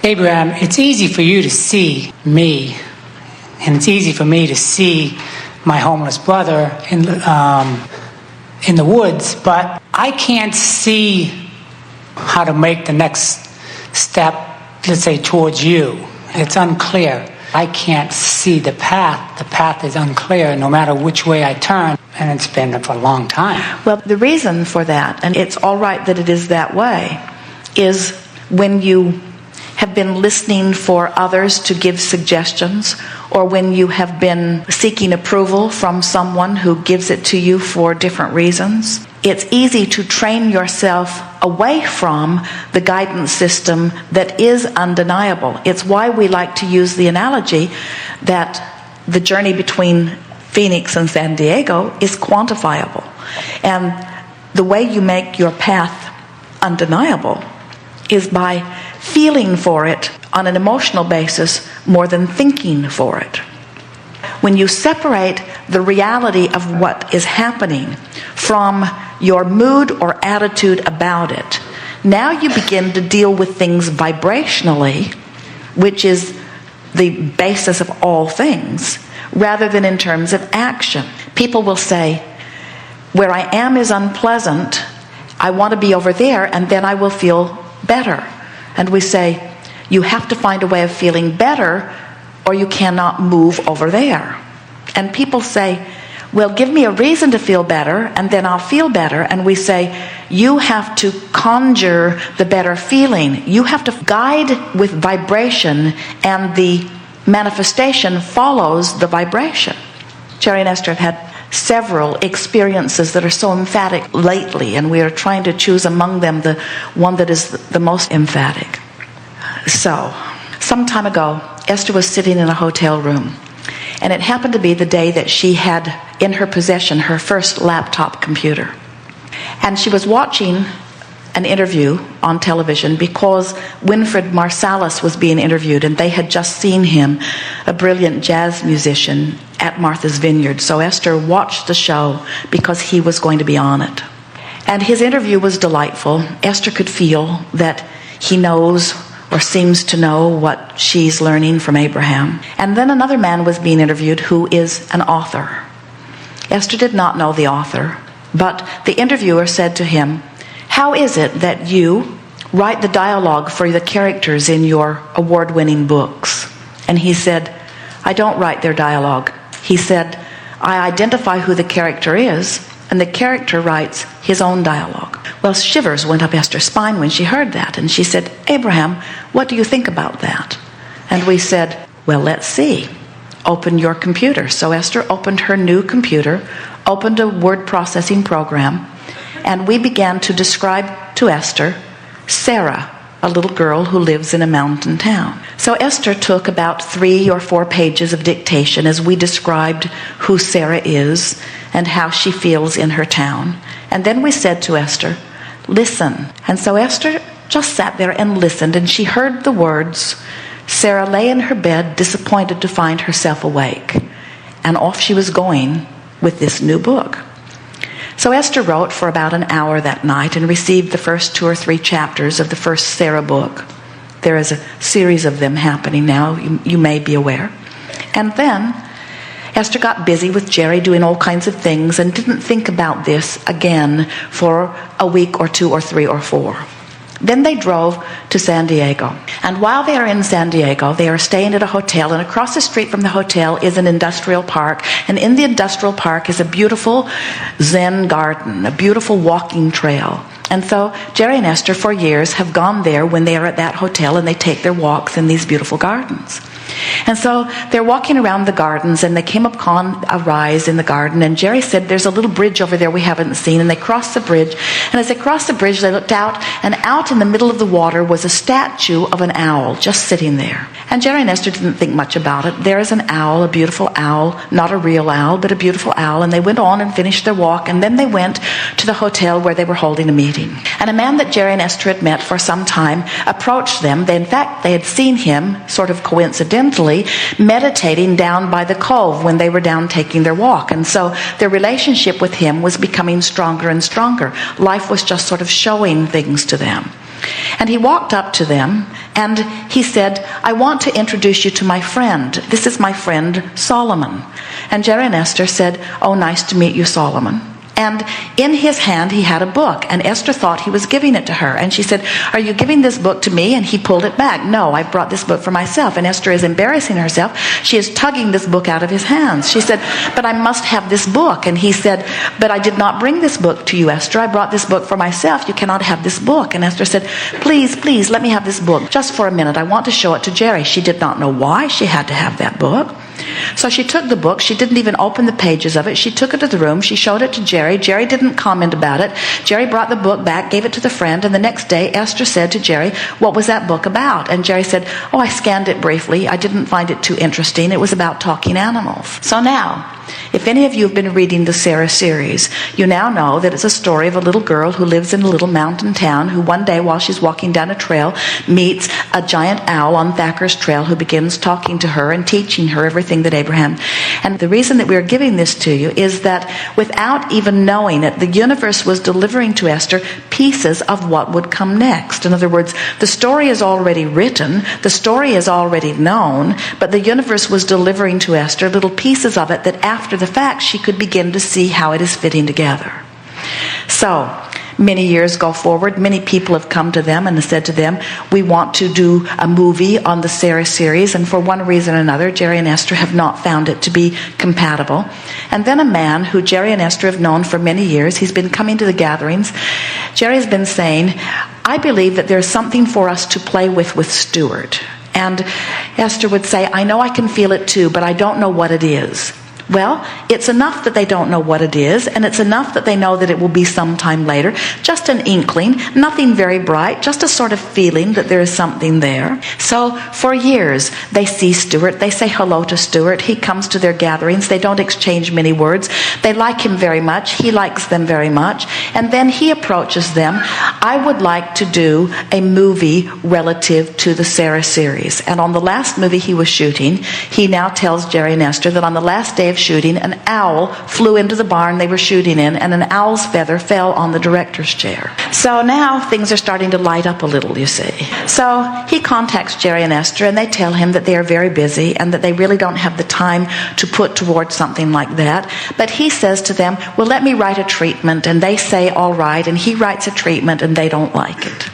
Abraham, it's easy for you to see me, and it's easy for me to see my homeless brother in the woods, but I can't see how to make the next step, let's say, towards you. It's unclear. I can't see the path. The path is unclear no matter which way I turn, and it's been for a long time. Well, the reason for that, and it's all right that it is that way, is when you have been listening for others to give suggestions, or when you have been seeking approval from someone who gives it to you for different reasons, it's easy to train yourself away from the guidance system that is undeniable. It's why we like to use the analogy that the journey between Phoenix and San Diego is quantifiable. And the way you make your path undeniable is by feeling for it on an emotional basis more than thinking for it. When you separate the reality of what is happening from your mood or attitude about it, now you begin to deal with things vibrationally, which is the basis of all things, rather than in terms of action. People will say, where I am is unpleasant, I want to be over there, and then I will feel better. And we say, you have to find a way of feeling better, or you cannot move over there. And people say, well, give me a reason to feel better, and then I'll feel better. And we say, you have to conjure the better feeling. You have to guide with vibration, and the manifestation follows the vibration. Jerry and Esther have had several experiences that are so emphatic lately, and we are trying to choose among them the one that is the most emphatic. So, some time ago, Esther was sitting in a hotel room, and it happened to be the day that she had in her possession her first laptop computer. And she was watching an interview on television because Winfred Marsalis was being interviewed, and they had just seen him, a brilliant jazz musician, at Martha's Vineyard. So Esther watched the show because he was going to be on it. And his interview was delightful. Esther could feel that he knows or seems to know what she's learning from Abraham. And then another man was being interviewed who is an author. Esther did not know the author, but the interviewer said to him, how is it that you write the dialogue for the characters in your award-winning books? And he said, I don't write their dialogue. He said, I identify who the character is, and the character writes his own dialogue. Well, shivers went up Esther's spine when she heard that, and she said, Abraham, what do you think about that? And we said, well, let's see. Open your computer. So Esther opened her new computer, opened a word processing program, and we began to describe to Esther Sarah, a little girl who lives in a mountain town. So Esther took about 3 or 4 pages of dictation as we described who Sarah is and how she feels in her town. And then we said to Esther, listen. And so Esther just sat there and listened, and she heard the words. Sarah lay in her bed, disappointed to find herself awake. And off she was going with this new book. So Esther wrote for about an hour that night and received the first 2 or 3 chapters of the first Sarah book. There is a series of them happening now, you may be aware. And then Esther got busy with Jerry doing all kinds of things and didn't think about this again for a week or 2 or 3 or 4. Then they drove to San Diego. And while they are in San Diego, they are staying at a hotel, and across the street from the hotel is an industrial park. And in the industrial park is a beautiful Zen garden, a beautiful walking trail. And so Jerry and Esther for years have gone there when they are at that hotel, and they take their walks in these beautiful gardens. And so they're walking around the gardens, and they came upon a rise in the garden, and Jerry said, there's a little bridge over there we haven't seen. And they crossed the bridge, and as they crossed the bridge, they looked out, and out in the middle of the water was a statue of an owl just sitting there. And Jerry and Esther didn't think much about it. There is an owl, a beautiful owl, not a real owl, but a beautiful owl. And they went on and finished their walk, and then they went to the hotel where they were holding a meeting. And a man that Jerry and Esther had met for some time approached them. In fact, they had seen him, sort of coincidentally, meditating down by the cove when they were down taking their walk. And so their relationship with him was becoming stronger and stronger. Life was just sort of showing things to them. And he walked up to them and he said, I want to introduce you to my friend. This is my friend Solomon. And Jerry and Esther said, oh, nice to meet you, Solomon. And in his hand he had a book, and Esther thought he was giving it to her. And she said, are you giving this book to me? And he pulled it back. No, I brought this book for myself. And Esther is embarrassing herself. She is tugging this book out of his hands. She said, but I must have this book. And he said, but I did not bring this book to you, Esther. I brought this book for myself. You cannot have this book. And Esther said, please, please, let me have this book just for a minute. I want to show it to Jerry. She did not know why she had to have that book. So she took the book. She didn't even open the pages of it. She took it to the room. She showed it to Jerry. Jerry didn't comment about it. Jerry brought the book back, gave it to the friend, and the next day Esther said to Jerry, what was that book about? And Jerry said, oh, I scanned it briefly. I didn't find it too interesting. It was about talking animals. So now, if any of you have been reading the Sarah series, you now know that it's a story of a little girl who lives in a little mountain town who one day while she's walking down a trail meets a giant owl on Thacker's trail who begins talking to her and teaching her everything that Abraham. And the reason that we're giving this to you is that without even knowing it, the universe was delivering to Esther pieces of what would come next. In other words, the story is already written, the story is already known, but the universe was delivering to Esther little pieces of it that after the fact she could begin to see how it is fitting together. So many years go forward. Many people have come to them and said to them, we want to do a movie on the Sarah series, and for one reason or another Jerry and Esther have not found it to be compatible. And then a man who Jerry and Esther have known for many years, he's been coming to the gatherings. Jerry's been saying, I believe that there's something for us to play with Stuart. And Esther would say, I know I can feel it too, but I don't know what it is. Well, it's enough that they don't know what it is, and it's enough that they know that it will be sometime later. Just an inkling, nothing very bright, just a sort of feeling that there is something there. So for years, they see Stuart, they say hello to Stuart, he comes to their gatherings, they don't exchange many words, they like him very much, he likes them very much, and then he approaches them, I would like to do a movie relative to the Sarah series. And on the last movie he was shooting, he now tells Jerry and Esther that on the last day of shooting, an owl flew into the barn they were shooting in, and an owl's feather fell on the director's chair. So now things are starting to light up a little, you see. So he contacts Jerry and Esther, and they tell him that they are very busy and that they really don't have the time to put towards something like that. But he says to them, well, let me write a treatment. And they say, all right. And he writes a treatment, and they don't like it.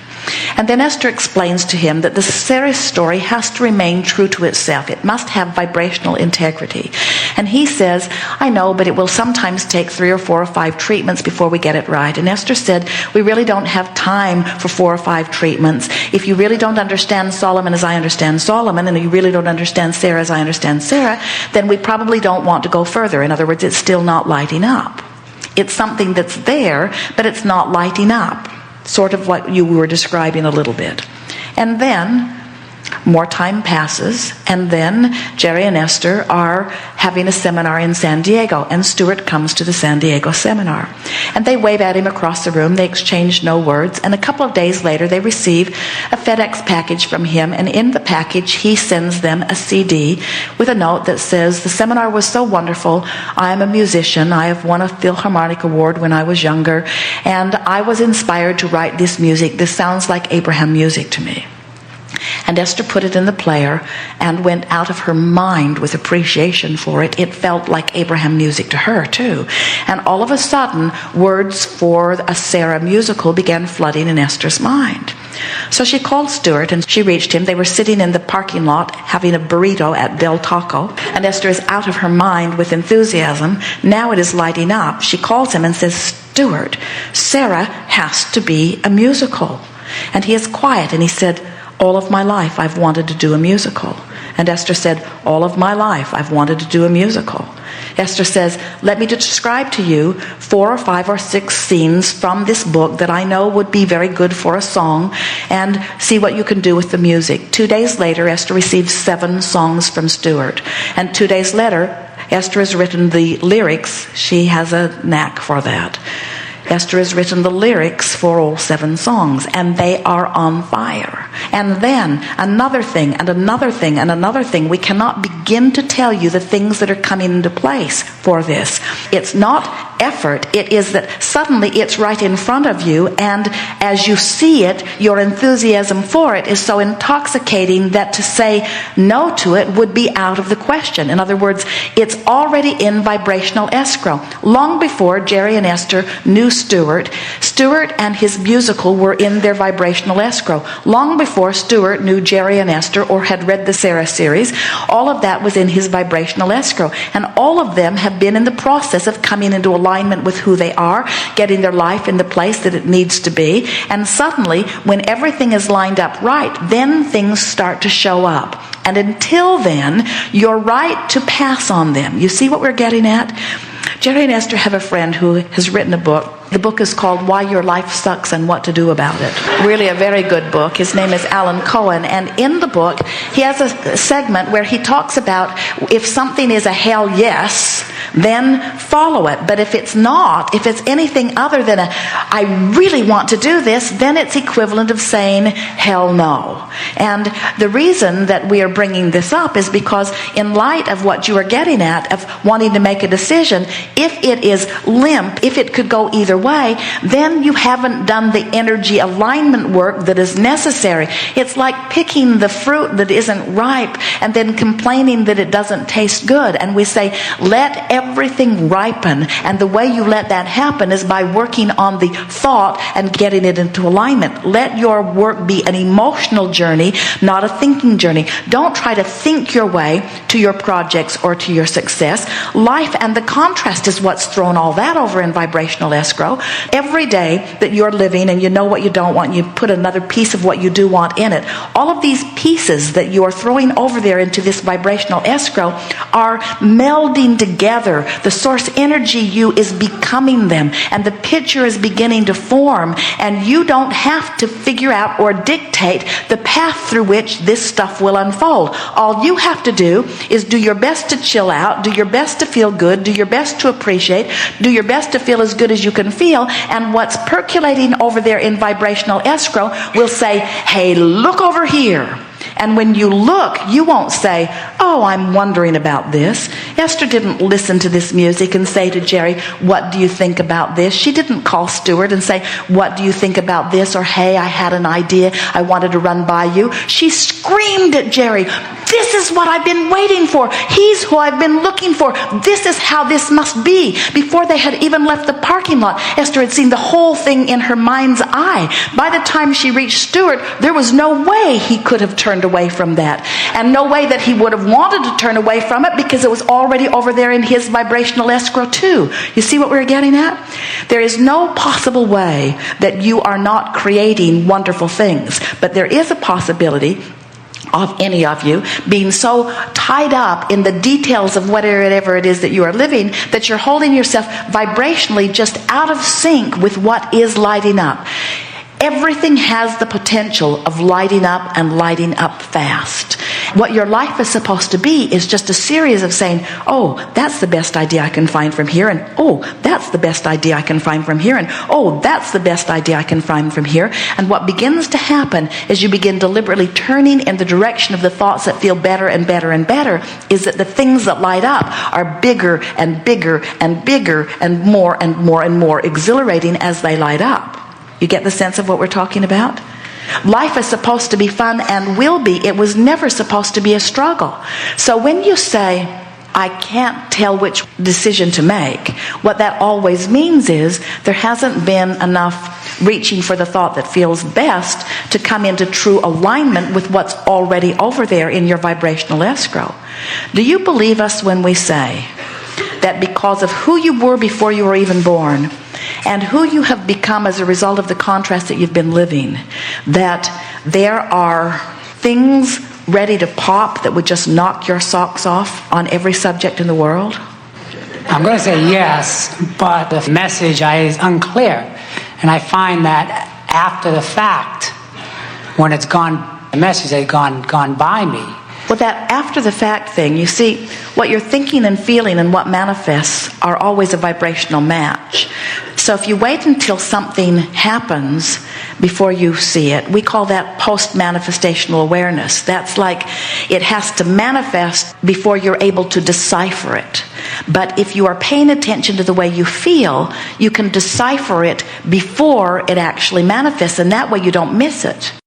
And then Esther explains to him that the Sarah story has to remain true to itself. It must have vibrational integrity. And he says, I know, but it will sometimes take 3 or 4 or 5 treatments before we get it right. And Esther said, we really don't have time for 4 or 5 treatments. If you really don't understand Solomon as I understand Solomon, and you really don't understand Sarah as I understand Sarah, then we probably don't want to go further. In other words, it's still not lighting up. It's something that's there, but it's not lighting up. Sort of what you were describing a little bit. And then more time passes, and then Jerry and Esther are having a seminar in San Diego, and Stuart comes to the San Diego seminar. And they wave at him across the room, they exchange no words, and a couple of days later they receive a FedEx package from him, and in the package he sends them a CD with a note that says, the seminar was so wonderful, I am a musician, I have won a Philharmonic Award when I was younger, and I was inspired to write this music. This sounds like Abraham music to me. And Esther put it in the player and went out of her mind with appreciation for it. It felt like Abraham music to her too. And all of a sudden, words for a Sarah musical began flooding in Esther's mind. So she called Stuart and she reached him. They were sitting in the parking lot having a burrito at Del Taco. And Esther is out of her mind with enthusiasm. Now it is lighting up. She calls him and says, Stuart, Sarah has to be a musical. And he is quiet and he said, all of my life I've wanted to do a musical. And Esther said, all of my life I've wanted to do a musical. Esther says, let me describe to you 4 or 5 or 6 scenes from this book that I know would be very good for a song, and see what you can do with the music. 2 days later, Esther receives 7 songs from Stuart. And 2 days later, Esther has written the lyrics. She has a knack for that. Esther has written the lyrics for all 7 songs, and they are on fire. And then another thing, and another thing, and another thing. We cannot begin to tell you the things that are coming into place for this. It's not effort. It is that suddenly it's right in front of you, and as you see it, your enthusiasm for it is so intoxicating that to say no to it would be out of the question. In other words, it's already in vibrational escrow. Long before Jerry and Esther knew Stuart and his musical were in their vibrational escrow. Long before Stuart knew Jerry and Esther or had read the Sarah series, all of that was in his vibrational escrow. And all of them have been in the process of coming into alignment with who they are, getting their life in the place that it needs to be. And suddenly, when everything is lined up right, then things start to show up. And until then, you're right to pass on them. You see what we're getting at? Jerry and Esther have a friend who has written a book. The book is called Why Your Life Sucks and What to Do About It. Really a very good book. His name is Alan Cohen. And in the book, he has a segment where he talks about if something is a hell yes, then follow it. But if it's not, if it's anything other than a I really want to do this, then it's equivalent of saying hell no. And the reason that we are bringing this up is because in light of what you are getting at, of wanting to make a decision, if it is limp, if it could go either way, then you haven't done the energy alignment work that is necessary. It's like picking the fruit that isn't ripe and then complaining that it doesn't taste good. And we say, let everything ripen. And the way you let that happen is by working on the thought and getting it into alignment. Let your work be an emotional journey, not a thinking journey. Don't try to think your way to your projects or to your success. Life and the contrast is what's thrown all that over in vibrational escrow. Every day that you're living and you know what you don't want, you put another piece of what you do want in it. All of these pieces that you are throwing over there into this vibrational escrow are melding together. The source energy you is becoming them, and the picture is beginning to form, and you don't have to figure out or dictate the path through which this stuff will unfold. All you have to do is do your best to chill out, do your best to feel good, do your best to appreciate, do your best to feel as good as you can feel, and what's percolating over there in vibrational escrow will say, hey, look over here. And when you look, you won't say, oh, I'm wondering about this. Esther didn't listen to this music and say to Jerry, what do you think about this? She didn't call Stuart and say, what do you think about this? Or, hey, I had an idea I wanted to run by you. She screamed at Jerry, this is what I've been waiting for. He's who I've been looking for. This is how this must be. Before they had even left the parking lot, Esther had seen the whole thing in her mind's eye. By the time she reached Stuart, there was no way he could have turned away from that. And no way that he would have wanted to turn away from it, because it was already over there in his vibrational escrow too. You see what we're getting at? There is no possible way that you are not creating wonderful things. But there is a possibility of any of you being so tied up in the details of whatever it is that you are living that you're holding yourself vibrationally just out of sync with what is lighting up. Everything has the potential of lighting up and lighting up fast. What your life is supposed to be is just a series of saying, oh, that's the best idea I can find from here, and oh, that's the best idea I can find from here, and oh, that's the best idea I can find from here. And what begins to happen is you begin deliberately turning in the direction of the thoughts that feel better and better and better, is that the things that light up are bigger and bigger and bigger and more and more and more exhilarating as they light up. You get the sense of what we're talking about? Life is supposed to be fun and will be. It was never supposed to be a struggle. So when you say, I can't tell which decision to make, what that always means is there hasn't been enough reaching for the thought that feels best to come into true alignment with what's already over there in your vibrational escrow. Do you believe us when we say that because of who you were before you were even born, and who you have become as a result of the contrast that you've been living, that there are things ready to pop that would just knock your socks off on every subject in the world? I'm going to say yes, but the message is unclear. And I find that after the fact, when it's gone, the message has gone by me. Well, that after the fact thing, you see, what you're thinking and feeling and what manifests are always a vibrational match. So if you wait until something happens before you see it, we call that post-manifestational awareness. That's like it has to manifest before you're able to decipher it. But if you are paying attention to the way you feel, you can decipher it before it actually manifests, and that way you don't miss it.